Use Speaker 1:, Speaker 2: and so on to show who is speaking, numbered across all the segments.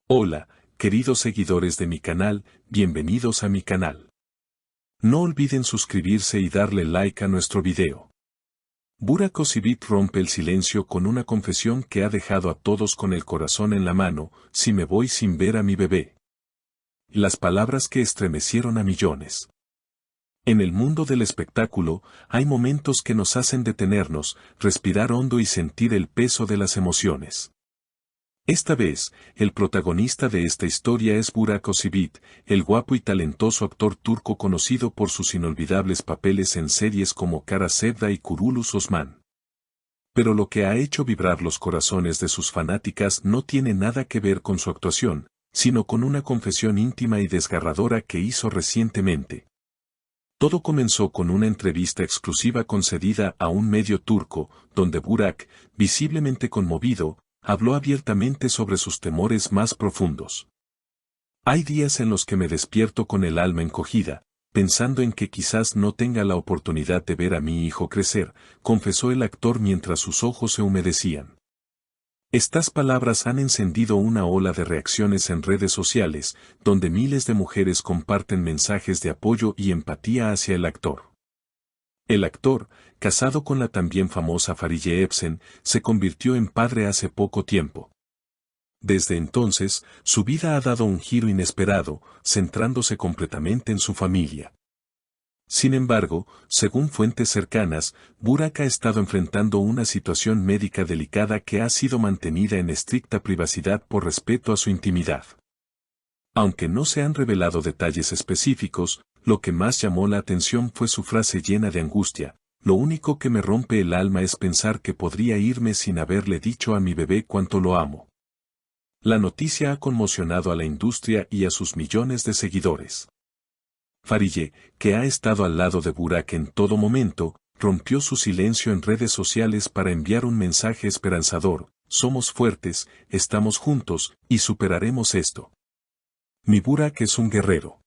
Speaker 1: Hola, queridos seguidores de mi canal, bienvenidos a mi canal. No olviden suscribirse y darle like a nuestro video. Burak Özçivit rompe el silencio con una confesión que ha dejado a todos con el corazón en la mano: si me voy sin ver a mi bebé. Las palabras que estremecieron a millones. En el mundo del espectáculo, hay momentos que nos hacen detenernos, respirar hondo y sentir el peso de las emociones. Esta vez, el protagonista de esta historia es Burak Özçivit, el guapo y talentoso actor turco conocido por sus inolvidables papeles en series como Kara Sevda y Kuruluş Osman. Pero lo que ha hecho vibrar los corazones de sus fanáticas no tiene nada que ver con su actuación, sino con una confesión íntima y desgarradora que hizo recientemente. Todo comenzó con una entrevista exclusiva concedida a un medio turco, donde Burak, visiblemente conmovido, habló abiertamente sobre sus temores más profundos. Hay días en los que me despierto con el alma encogida, pensando en que quizás no tenga la oportunidad de ver a mi hijo crecer, confesó el actor mientras sus ojos se humedecían. Estas palabras han encendido una ola de reacciones en redes sociales, donde miles de mujeres comparten mensajes de apoyo y empatía hacia el actor. El actor, casado con la también famosa Fariye Evcen, se convirtió en padre hace poco tiempo. Desde entonces, su vida ha dado un giro inesperado, centrándose completamente en su familia. Sin embargo, según fuentes cercanas, Burak ha estado enfrentando una situación médica delicada que ha sido mantenida en estricta privacidad por respeto a su intimidad. Aunque no se han revelado detalles específicos, lo que más llamó la atención fue su frase llena de angustia: lo único que me rompe el alma es pensar que podría irme sin haberle dicho a mi bebé cuánto lo amo. La noticia ha conmocionado a la industria y a sus millones de seguidores. Fariye, que ha estado al lado de Burak en todo momento, rompió su silencio en redes sociales para enviar un mensaje esperanzador: somos fuertes, estamos juntos, y superaremos esto. Mi Burak es un guerrero.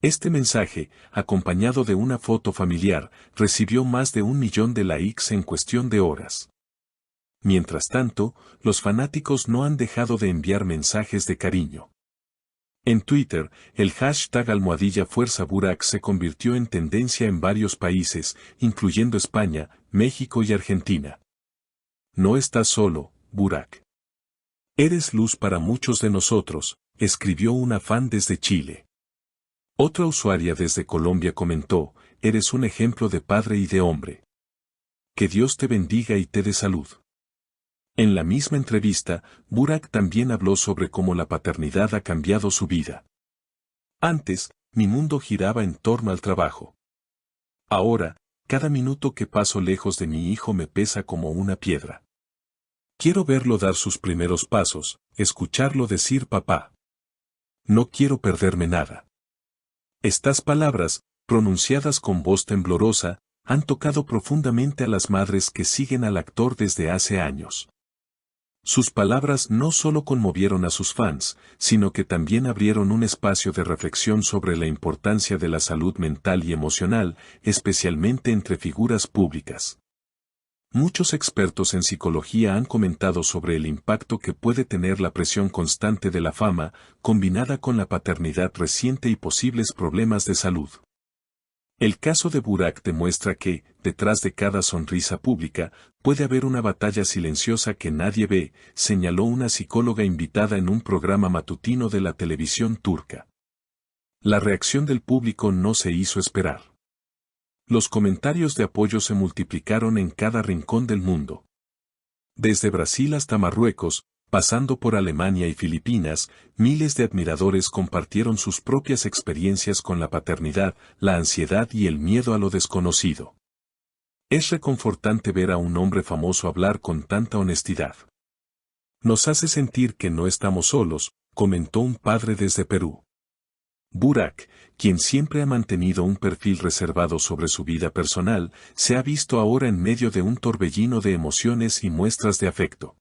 Speaker 1: Este mensaje, acompañado de una foto familiar, recibió más de 1 millón de likes en cuestión de horas. Mientras tanto, los fanáticos no han dejado de enviar mensajes de cariño. En Twitter, el hashtag #FuerzaBurak se convirtió en tendencia en varios países, incluyendo España, México y Argentina. No estás solo, Burak. Eres luz para muchos de nosotros, escribió una fan desde Chile. Otra usuaria desde Colombia comentó: eres un ejemplo de padre y de hombre. Que Dios te bendiga y te dé salud. En la misma entrevista, Burak también habló sobre cómo la paternidad ha cambiado su vida. Antes, mi mundo giraba en torno al trabajo. Ahora, cada minuto que paso lejos de mi hijo me pesa como una piedra. Quiero verlo dar sus primeros pasos, escucharlo decir papá. No quiero perderme nada. Estas palabras, pronunciadas con voz temblorosa, han tocado profundamente a las madres que siguen al actor desde hace años. Sus palabras no solo conmovieron a sus fans, sino que también abrieron un espacio de reflexión sobre la importancia de la salud mental y emocional, especialmente entre figuras públicas. Muchos expertos en psicología han comentado sobre el impacto que puede tener la presión constante de la fama, combinada con la paternidad reciente y posibles problemas de salud. El caso de Burak demuestra que, detrás de cada sonrisa pública, puede haber una batalla silenciosa que nadie ve, señaló una psicóloga invitada en un programa matutino de la televisión turca. La reacción del público no se hizo esperar. Los comentarios de apoyo se multiplicaron en cada rincón del mundo. Desde Brasil hasta Marruecos, pasando por Alemania y Filipinas, miles de admiradores compartieron sus propias experiencias con la paternidad, la ansiedad y el miedo a lo desconocido. Es reconfortante ver a un hombre famoso hablar con tanta honestidad. Nos hace sentir que no estamos solos, comentó un padre desde Perú. Burak, quien siempre ha mantenido un perfil reservado sobre su vida personal, se ha visto ahora en medio de un torbellino de emociones y muestras de afecto.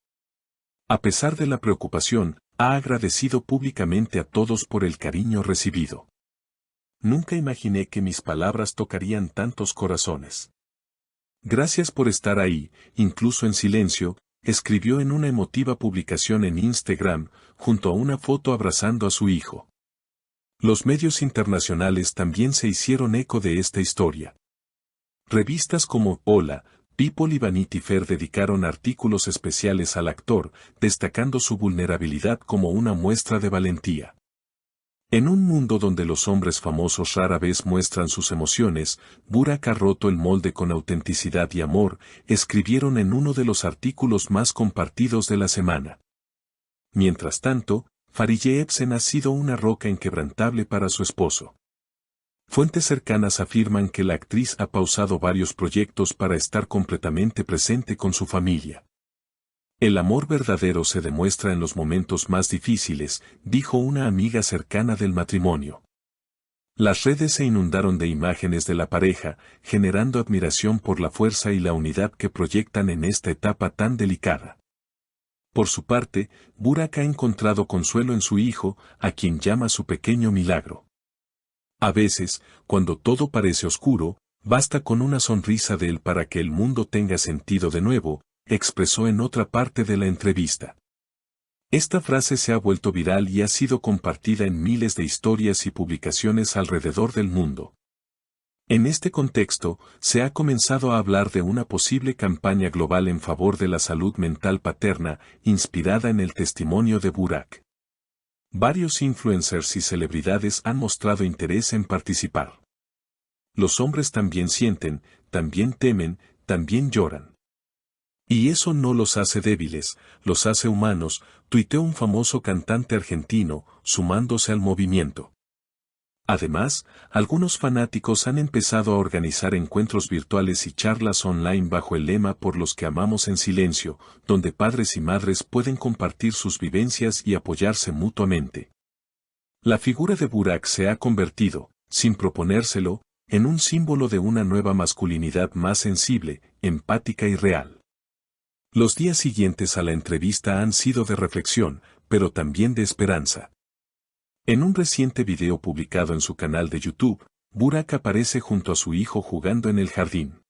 Speaker 1: A pesar de la preocupación, ha agradecido públicamente a todos por el cariño recibido. Nunca imaginé que mis palabras tocarían tantos corazones. Gracias por estar ahí, incluso en silencio, escribió en una emotiva publicación en Instagram, junto a una foto abrazando a su hijo. Los medios internacionales también se hicieron eco de esta historia. Revistas como Hola, People y Vanity Fair dedicaron artículos especiales al actor, destacando su vulnerabilidad como una muestra de valentía. En un mundo donde los hombres famosos rara vez muestran sus emociones, Burak ha roto el molde con autenticidad y amor, escribieron en uno de los artículos más compartidos de la semana. Mientras tanto, Fariye Epsen ha sido una roca inquebrantable para su esposo. Fuentes cercanas afirman que la actriz ha pausado varios proyectos para estar completamente presente con su familia. El amor verdadero se demuestra en los momentos más difíciles, dijo una amiga cercana del matrimonio. Las redes se inundaron de imágenes de la pareja, generando admiración por la fuerza y la unidad que proyectan en esta etapa tan delicada. Por su parte, Burak ha encontrado consuelo en su hijo, a quien llama su pequeño milagro. A veces, cuando todo parece oscuro, basta con una sonrisa de él para que el mundo tenga sentido de nuevo, expresó en otra parte de la entrevista. Esta frase se ha vuelto viral y ha sido compartida en miles de historias y publicaciones alrededor del mundo. En este contexto, se ha comenzado a hablar de una posible campaña global en favor de la salud mental paterna, inspirada en el testimonio de Burak. Varios influencers y celebridades han mostrado interés en participar. Los hombres también sienten, también temen, también lloran. Y eso no los hace débiles, los hace humanos, tuiteó un famoso cantante argentino, sumándose al movimiento. Además, algunos fanáticos han empezado a organizar encuentros virtuales y charlas online bajo el lema Por los que amamos en silencio, donde padres y madres pueden compartir sus vivencias y apoyarse mutuamente. La figura de Burak se ha convertido, sin proponérselo, en un símbolo de una nueva masculinidad más sensible, empática y real. Los días siguientes a la entrevista han sido de reflexión, pero también de esperanza. En un reciente video publicado en su canal de YouTube, Burak aparece junto a su hijo jugando en el jardín.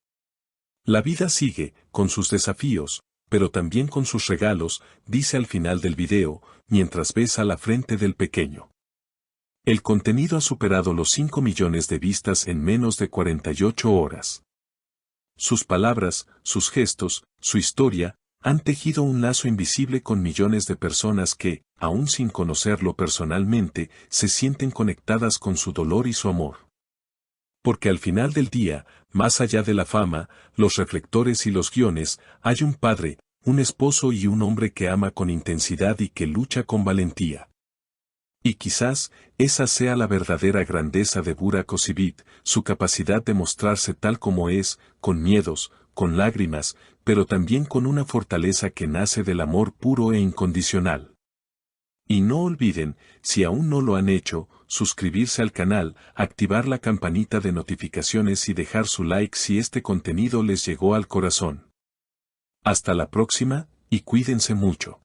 Speaker 1: La vida sigue, con sus desafíos, pero también con sus regalos, dice al final del video, mientras besa la frente del pequeño. El contenido ha superado los 5 millones de vistas en menos de 48 horas. Sus palabras, sus gestos, su historia, han tejido un lazo invisible con millones de personas que, aún sin conocerlo personalmente, se sienten conectadas con su dolor y su amor. Porque al final del día, más allá de la fama, los reflectores y los guiones, hay un padre, un esposo y un hombre que ama con intensidad y que lucha con valentía. Y quizás, esa sea la verdadera grandeza de Burak Özçivit, su capacidad de mostrarse tal como es, con miedos, con lágrimas, pero también con una fortaleza que nace del amor puro e incondicional. Y no olviden, si aún no lo han hecho, suscribirse al canal, activar la campanita de notificaciones y dejar su like si este contenido les llegó al corazón. Hasta la próxima, y cuídense mucho.